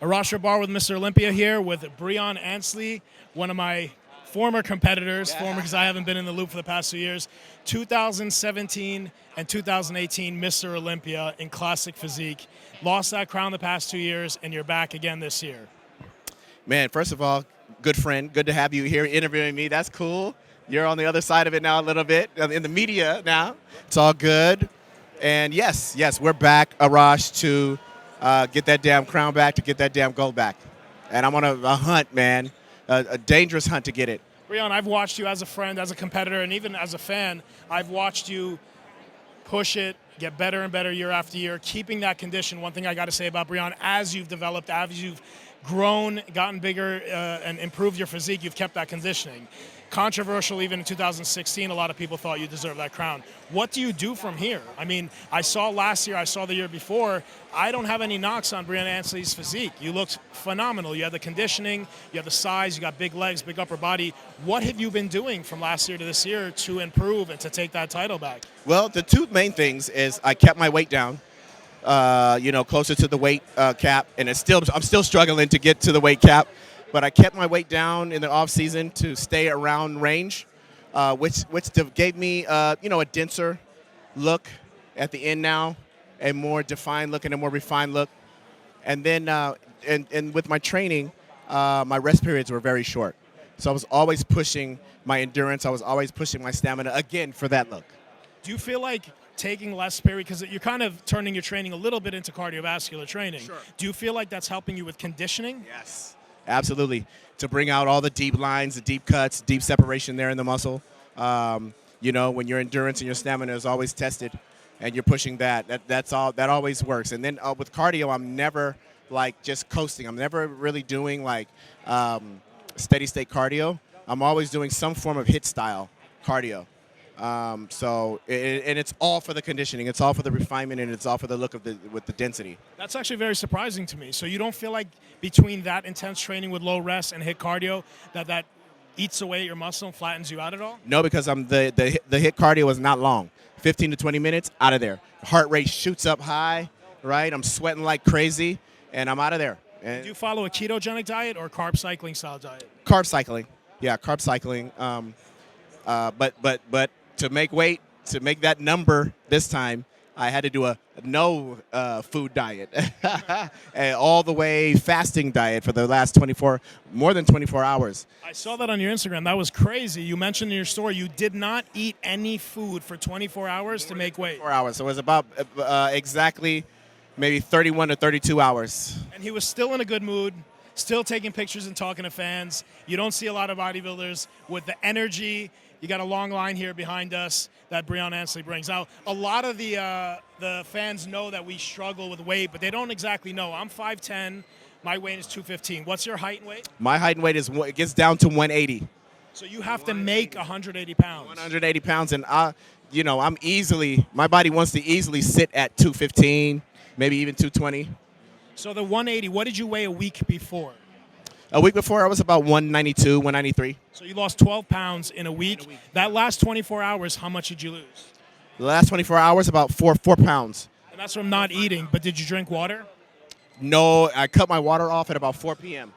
Arash Rahbar with Mr. Olympia here with Breon Ansley, one of my former competitors, former because I haven't been in the loop for the past 2 years. 2017 and 2018 Mr. Olympia in classic physique. Lost that crown the past 2 years, and you're back again this year. Man, first of all, good friend. Good to have you here interviewing me. That's cool. You're on the other side of it now a little bit, in the media now. It's all good. And yes, we're back, Arash, to get that damn crown back, to get that damn gold back. And I'm on a hunt, man, a dangerous hunt to get it. Breon, I've watched you as a friend, as a competitor, and even as a fan. I've watched you push it, get better and better year after year, keeping that condition. One thing I got to say about Breon, as you've developed, as you've grown, gotten bigger, and improved your physique, you've kept that conditioning. Controversial even in 2016, a lot of people thought you deserved that crown. What do you do from here? I mean, I saw last year, I saw the year before. I don't have any knocks on Breon Ansley's physique. You looked phenomenal. You had the conditioning, you have the size, you got big legs, big upper body. What have you been doing from last year to this year to improve and to take that title back? Well, the two main things is I kept my weight down, closer to the weight cap, and I'm still struggling to get to the weight cap. But I kept my weight down in the off season to stay around range, which gave me a denser look at the end now, a more defined look and a more refined look. And then and with my training, my rest periods were very short, so I was always pushing my endurance. I was always pushing my stamina again for that look. Do you feel like taking less period, because you're kind of turning your training a little bit into cardiovascular training? Sure. Do you feel like that's helping you with conditioning? Yes. Absolutely, to bring out all the deep lines, the deep cuts, deep separation there in the muscle. When your endurance and your stamina is always tested, and you're pushing that always works. And then with cardio, I'm never like just coasting. I'm never really doing like steady state cardio. I'm always doing some form of HIIT style cardio. And it's all for the conditioning, it's all for the refinement, and it's all for the look with the density. That's actually very surprising to me. So you don't feel like between that intense training with low rest and HIIT cardio that eats away at your muscle and flattens you out at all? No, because the HIIT cardio is not long. 15 to 20 minutes, out of there. Heart rate shoots up high, right? I'm sweating like crazy, and I'm out of there. And do you follow a ketogenic diet or carb cycling style diet? Carb cycling, yeah, carb cycling. But to make weight, to make that number this time, I had to do a no food diet, and all the way fasting diet for the last more than 24 hours. I saw that on your Instagram. That was crazy. You mentioned in your story you did not eat any food for 24 hours to make weight. 4 hours. So it was about exactly maybe 31 to 32 hours. And he was still in a good mood, still taking pictures and talking to fans. You don't see a lot of bodybuilders with the energy. You got a long line here behind us that Breon Ansley brings. Now, a lot of the fans know that we struggle with weight, but they don't exactly know. I'm 5'10". My weight is 215. What's your height and weight? My height and weight it gets down to 180. So you have to make 180 pounds. 180 pounds, and my body wants to easily sit at 215, maybe even 220. So the 180, what did you weigh a week before? A week before, I was about 192, 193. So you lost 12 pounds in a week. That last 24 hours, how much did you lose? The last 24 hours, about 4 pounds. And that's from not eating, but did you drink water? No, I cut my water off at about 4 p.m.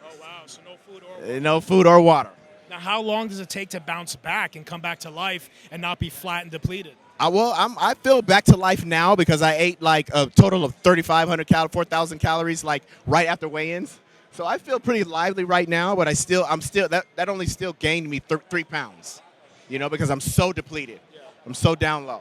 Oh, wow, so no food or water. No food or water. Now, how long does it take to bounce back and come back to life and not be flat and depleted? I feel back to life now because I ate like a total of 3,500 calories, 4,000 calories, like right after weigh-ins. So I feel pretty lively right now, but that only still gained me 3 pounds, because I'm so depleted. Yeah. I'm so down low.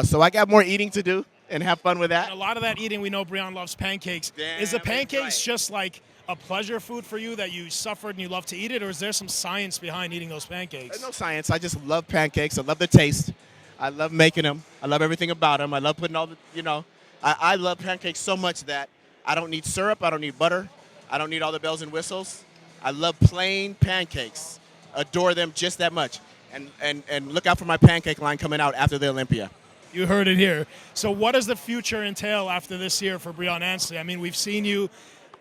So I got more eating to do and have fun with that. And a lot of that eating, we know Breon loves pancakes. Damn, is the pancakes right. just like a pleasure food for you that you suffered and you love to eat it, or is there some science behind eating those pancakes? There's no science. I just love pancakes. I love the taste. I love making them. I love everything about them. I love putting all the, I love pancakes so much that I don't need syrup. I don't need butter. I don't need all the bells and whistles. I love plain pancakes. Adore them just that much. And look out for my pancake line coming out after the Olympia. You heard it here. So what does the future entail after this year for Breon Ansley? I mean, we've seen you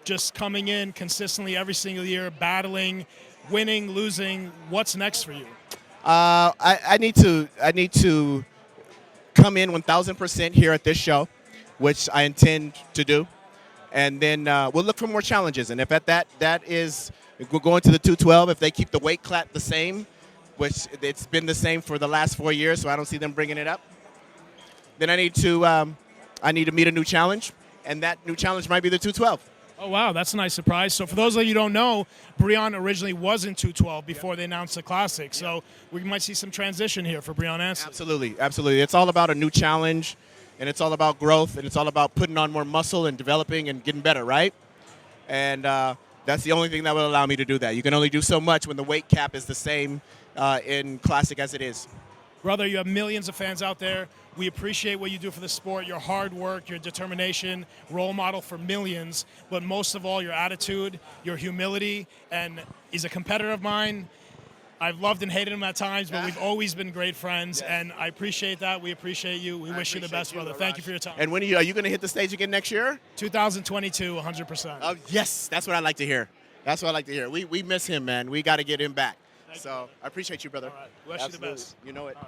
just coming in consistently every single year, battling, winning, losing. What's next for you? I need to come in 1,000% here at this show, which I intend to do. and then we'll look for more challenges. And if that is, if we're going to the 212, if they keep the weight class the same, which it's been the same for the last 4 years, so I don't see them bringing it up, then I need to meet a new challenge, and that new challenge might be the 212. Oh, wow, that's a nice surprise. So for those of you who don't know, Breon originally was in 212 before they announced the Classic. So we might see some transition here for Breon Ansley. Absolutely, absolutely. It's all about a new challenge, and it's all about growth, and it's all about putting on more muscle and developing and getting better, right? And that's the only thing that will allow me to do that. You can only do so much when the weight cap is the same in Classic as it is. Brother, you have millions of fans out there. We appreciate what you do for the sport, your hard work, your determination, role model for millions, but most of all, your attitude, your humility, and he's a competitor of mine. I've loved and hated him at times, but we've always been great friends, and I appreciate that. We appreciate you. We wish you the best, brother. Thank you for your time. And when are you going to hit the stage again next year? 2022, 100%. Yes, that's what I like to hear. That's what I like to hear. We miss him, man. We got to get him back. So I appreciate you, brother. All right. Wish you the best. You know it.